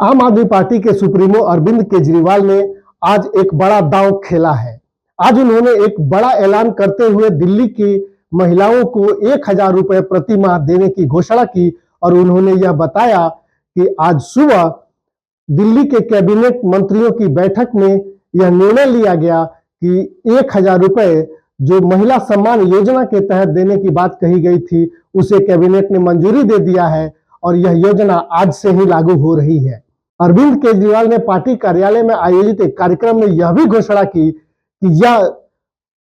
आम आदमी पार्टी के सुप्रीमो अरविंद केजरीवाल ने आज एक बड़ा दांव खेला है। आज उन्होंने एक बड़ा ऐलान करते हुए दिल्ली की महिलाओं को 1,000 रुपए प्रति माह देने की घोषणा की और उन्होंने यह बताया कि आज सुबह दिल्ली के कैबिनेट मंत्रियों की बैठक में यह निर्णय लिया गया कि 1,000 रुपए जो महिला सम्मान योजना के तहत देने की बात कही गई थी, उसे कैबिनेट ने मंजूरी दे दिया है और यह योजना आज से ही लागू हो रही है। अरविंद केजरीवाल ने पार्टी कार्यालय में आयोजित एक कार्यक्रम में यह भी घोषणा की कि यह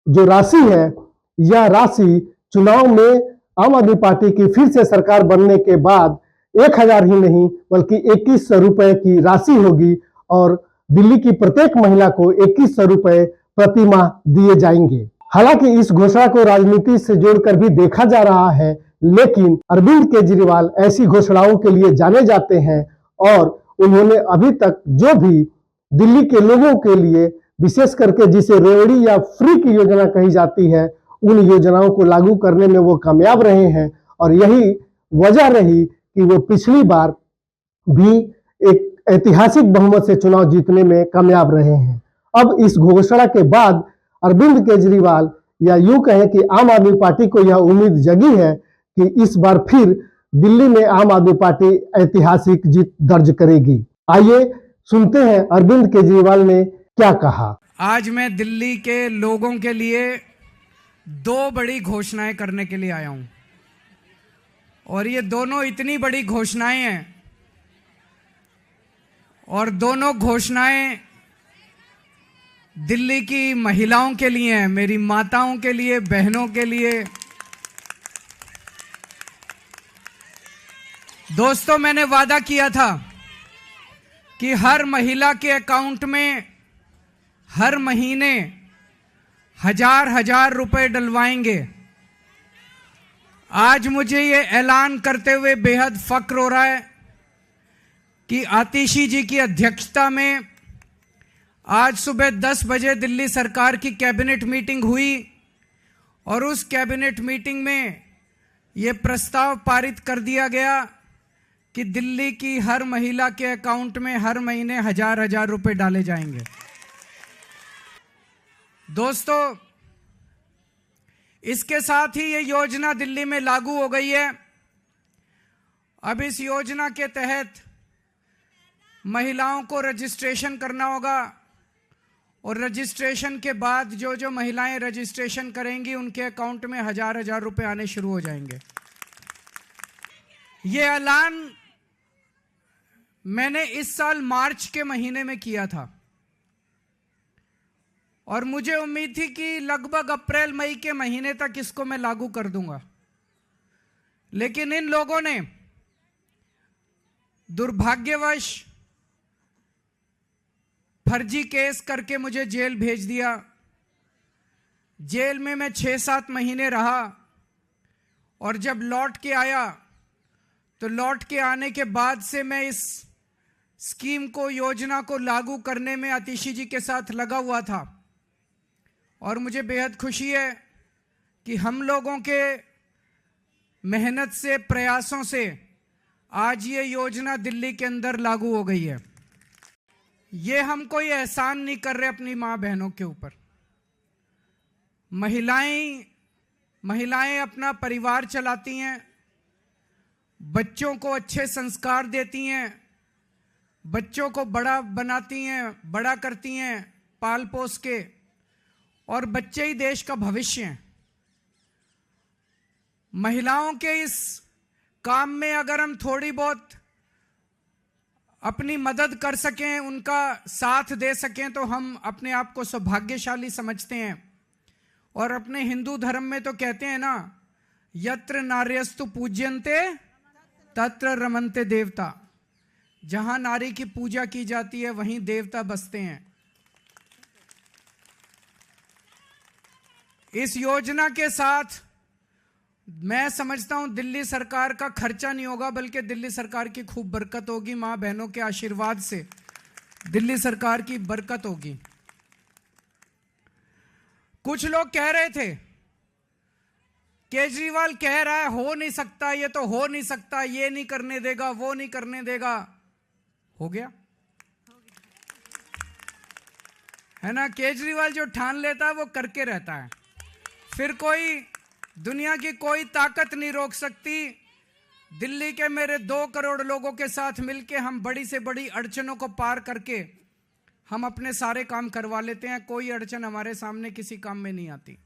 जो राशि है, यह राशि चुनाव में आम आदमी पार्टी की फिर से सरकार बनने के बाद 1,000 ही नहीं बल्कि 2,100 रुपए की राशि होगी और दिल्ली की प्रत्येक महिला को 2,100 रुपए प्रति माह दिए जाएंगे। हालांकि इस घोषणा को राजनीति से जोड़कर भी देखा जा रहा है, लेकिन अरविंद केजरीवाल ऐसी घोषणाओं के लिए जाने जाते हैं और उन्होंने अभी तक जो भी दिल्ली के लोगों के लिए विशेष करके जिसे रेवड़ी या फ्री की योजना कही जाती है, उन योजनाओं को लागू करने में वो कामयाब रहे हैं और यही वजह रही कि वो पिछली बार भी एक ऐतिहासिक बहुमत से चुनाव जीतने में कामयाब रहे हैं। अब इस घोषणा के बाद अरविंद केजरीवाल या यूं कहें कि आम आदमी पार्टी को यह उम्मीद जगी है कि इस बार फिर दिल्ली में आम आदमी पार्टी ऐतिहासिक जीत दर्ज करेगी। आइए सुनते हैं अरविंद केजरीवाल ने क्या कहा। आज मैं दिल्ली के लोगों के लिए दो बड़ी घोषणाएं करने के लिए आया हूं और ये दोनों इतनी बड़ी घोषणाएं हैं और दोनों घोषणाएं दिल्ली की महिलाओं के लिए हैं, मेरी माताओं के लिए, बहनों के लिए। दोस्तों, मैंने वादा किया था कि हर महिला के अकाउंट में हर महीने 1,000 रुपए डलवाएंगे। आज मुझे ये ऐलान करते हुए बेहद फक्र हो रहा है कि आतिशी जी की अध्यक्षता में आज सुबह 10 बजे दिल्ली सरकार की कैबिनेट मीटिंग हुई और उस कैबिनेट मीटिंग में ये प्रस्ताव पारित कर दिया गया कि दिल्ली की हर महिला के अकाउंट में हर महीने 1,000 रुपए डाले जाएंगे। दोस्तों, इसके साथ ही ये योजना दिल्ली में लागू हो गई है। अब इस योजना के तहत महिलाओं को रजिस्ट्रेशन करना होगा और रजिस्ट्रेशन के बाद जो जो महिलाएं रजिस्ट्रेशन करेंगी उनके अकाउंट में 1,000 रुपए आने शुरू हो जाएंगे। ये ऐलान मैंने इस साल मार्च के महीने में किया था और मुझे उम्मीद थी कि लगभग अप्रैल मई के महीने तक इसको मैं लागू कर दूंगा, लेकिन इन लोगों ने दुर्भाग्यवश फर्जी केस करके मुझे जेल भेज दिया। जेल में मैं 6-7 महीने रहा और जब लौट के आया तो लौट के आने के बाद से मैं इस स्कीम को, योजना को लागू करने में आतिशी जी के साथ लगा हुआ था और मुझे बेहद खुशी है कि हम लोगों के मेहनत से, प्रयासों से आज ये योजना दिल्ली के अंदर लागू हो गई है। ये हम कोई एहसान नहीं कर रहे अपनी माँ बहनों के ऊपर। महिलाएं अपना परिवार चलाती हैं, बच्चों को अच्छे संस्कार देती हैं, बच्चों को बड़ा बनाती हैं, बड़ा करती हैं पाल पोस के, और बच्चे ही देश का भविष्य हैं। महिलाओं के इस काम में अगर हम थोड़ी बहुत अपनी मदद कर सकें, उनका साथ दे सकें, तो हम अपने आप को सौभाग्यशाली समझते हैं। और अपने हिंदू धर्म में तो कहते हैं ना, यत्र नार्यस्तु पूज्यन्ते तत्र रमन्ते देवता। जहां नारी की पूजा की जाती है वहीं देवता बसते हैं। इस योजना के साथ मैं समझता हूं दिल्ली सरकार का खर्चा नहीं होगा, बल्कि दिल्ली सरकार की खूब बरकत होगी। मां बहनों के आशीर्वाद से दिल्ली सरकार की बरकत होगी। कुछ लोग कह रहे थे, केजरीवाल कह रहा है हो नहीं सकता, ये तो हो नहीं सकता, ये नहीं करने देगा, वो नहीं करने देगा। हो गया है ना। केजरीवाल जो ठान लेता है वो करके रहता है, फिर कोई दुनिया की कोई ताकत नहीं रोक सकती। दिल्ली के मेरे 2 करोड़ लोगों के साथ मिलके हम बड़ी से बड़ी अड़चनों को पार करके हम अपने सारे काम करवा लेते हैं। कोई अड़चन हमारे सामने किसी काम में नहीं आती।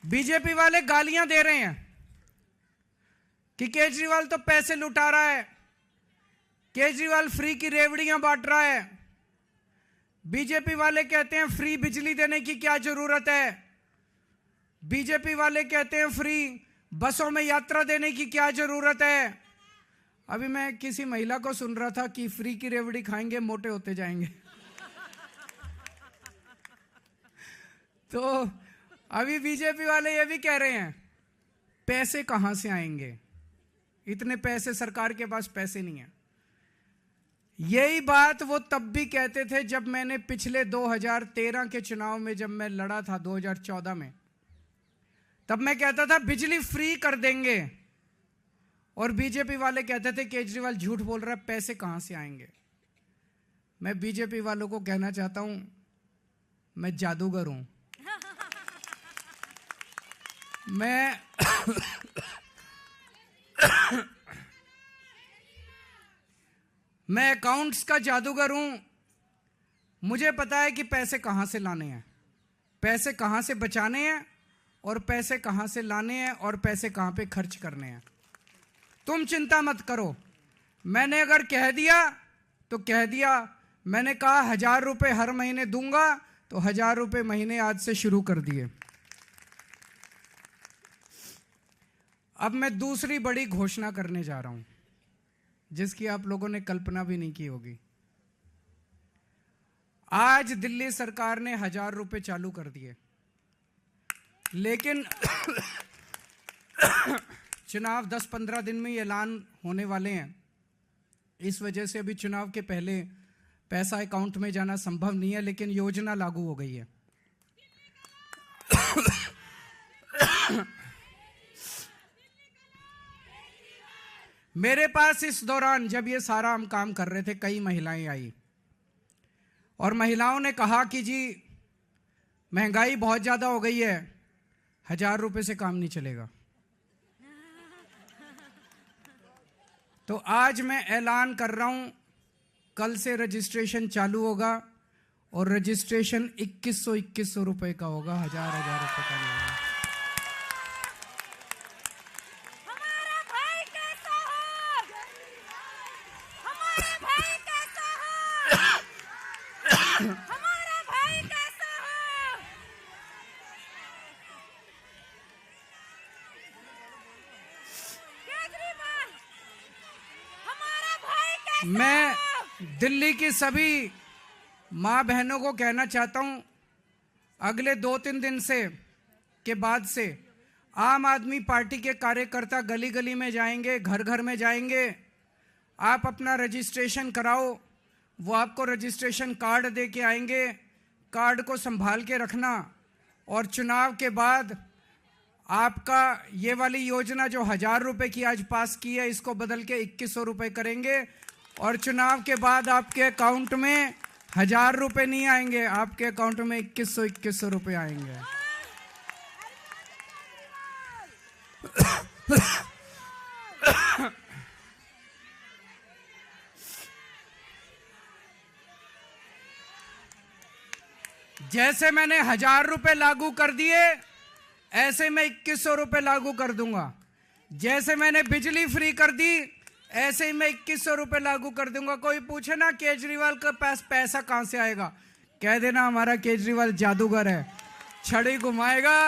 बीजेपी वाले गालियां दे रहे हैं कि केजरीवाल तो पैसे लुटा रहा है, केजरीवाल फ्री की रेवड़ियां बांट रहा है। बीजेपी वाले कहते हैं फ्री बिजली देने की क्या जरूरत है, बीजेपी वाले कहते हैं फ्री बसों में यात्रा देने की क्या जरूरत है। अभी मैं किसी महिला को सुन रहा था कि फ्री की रेवड़ी खाएंगे मोटे होते जाएंगे। तो अभी बीजेपी वाले ये भी कह रहे हैं पैसे कहां से आएंगे, इतने पैसे सरकार के पास पैसे नहीं है। यही बात वो तब भी कहते थे जब मैंने पिछले 2013 के चुनाव में जब मैं लड़ा था 2014 में, तब मैं कहता था बिजली फ्री कर देंगे और बीजेपी वाले कहते थे केजरीवाल झूठ बोल रहा है, पैसे कहां से आएंगे। मैं बीजेपी वालों को कहना चाहता हूं मैं जादूगर हूं। मैं अकाउंट्स का जादूगर हूं। मुझे पता है कि पैसे कहां से लाने हैं, पैसे कहां से बचाने हैं और पैसे कहां से लाने हैं और पैसे कहां पे खर्च करने हैं। तुम चिंता मत करो, मैंने अगर कह दिया तो कह दिया। मैंने कहा 1000 रुपए हर महीने दूंगा तो 1000 रुपए महीने आज से शुरू कर दिए। अब मैं दूसरी बड़ी घोषणा करने जा रहा हूं जिसकी आप लोगों ने कल्पना भी नहीं की होगी। आज दिल्ली सरकार ने 1000 रुपए चालू कर दिए, लेकिन चुनाव 10-15 दिन में ऐलान होने वाले हैं। इस वजह से अभी चुनाव के पहले पैसा अकाउंट में जाना संभव नहीं है, लेकिन योजना लागू हो गई है। मेरे पास इस दौरान जब ये सारा हम काम कर रहे थे कई महिलाएं आई और महिलाओं ने कहा कि जी महंगाई बहुत ज्यादा हो गई है, 1000 रुपए से काम नहीं चलेगा। तो आज मैं ऐलान कर रहा हूं कल से रजिस्ट्रेशन चालू होगा और रजिस्ट्रेशन 2100 रुपए का होगा, 1000 रुपए का नहीं होगा। मैं दिल्ली की सभी मां बहनों को कहना चाहता हूं, अगले 2-3 दिन से के बाद से आम आदमी पार्टी के कार्यकर्ता गली गली में जाएंगे, घर घर में जाएंगे। आप अपना रजिस्ट्रेशन कराओ, वो आपको रजिस्ट्रेशन कार्ड दे के आएंगे। कार्ड को संभाल के रखना और चुनाव के बाद आपका ये वाली योजना जो 1000 रुपए की आज पास की है इसको बदल के 2100 रुपए करेंगे और चुनाव के बाद आपके अकाउंट में 1000 रुपए नहीं आएंगे, आपके अकाउंट में 2100 रुपए आएंगे। जैसे मैंने 1000 रुपए लागू कर दिए ऐसे मैं 2100 रुपए लागू कर दूंगा। जैसे मैंने बिजली फ्री कर दी ऐसे ही मैं 2100 रुपए लागू कर दूंगा। कोई पूछे ना केजरीवाल के पास पैसा कहां से आएगा, कह देना हमारा केजरीवाल जादूगर है, छड़ी घुमाएगा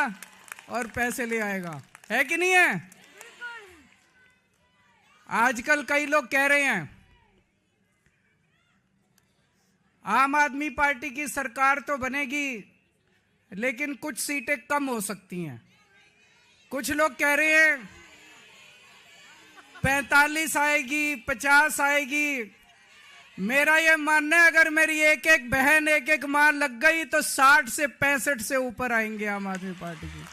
और पैसे ले आएगा। है कि नहीं है? आजकल कई लोग कह रहे हैं आम आदमी पार्टी की सरकार तो बनेगी लेकिन कुछ सीटें कम हो सकती हैं। कुछ लोग कह रहे हैं 45 आएगी, 50 आएगी। मेरा ये मानना है अगर मेरी एक एक बहन एक एक मां लग गई तो 60 से 65 से ऊपर आएंगे आम आदमी पार्टी की।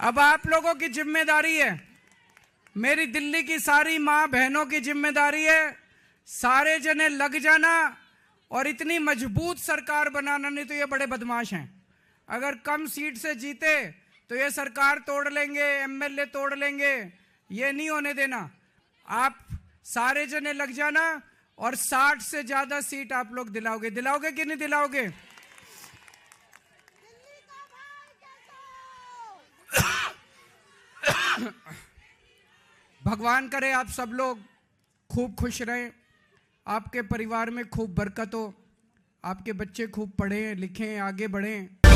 अब आप लोगों की जिम्मेदारी है, मेरी दिल्ली की सारी माँ बहनों की जिम्मेदारी है, सारे जने लग जाना और इतनी मजबूत सरकार बनाना। नहीं तो ये बड़े बदमाश हैं, अगर कम सीट से जीते तो ये सरकार तोड़ लेंगे, एमएलए तोड़ लेंगे, ये नहीं होने देना। आप सारे जने लग जाना और 60 से ज्यादा सीट आप लोग दिलाओगे। दिलाओगे कि नहीं दिलाओगे? भगवान करे आप सब लोग खूब खुश रहें, आपके परिवार में खूब बरकत हो, आपके बच्चे खूब पढ़ें लिखें आगे बढ़ें।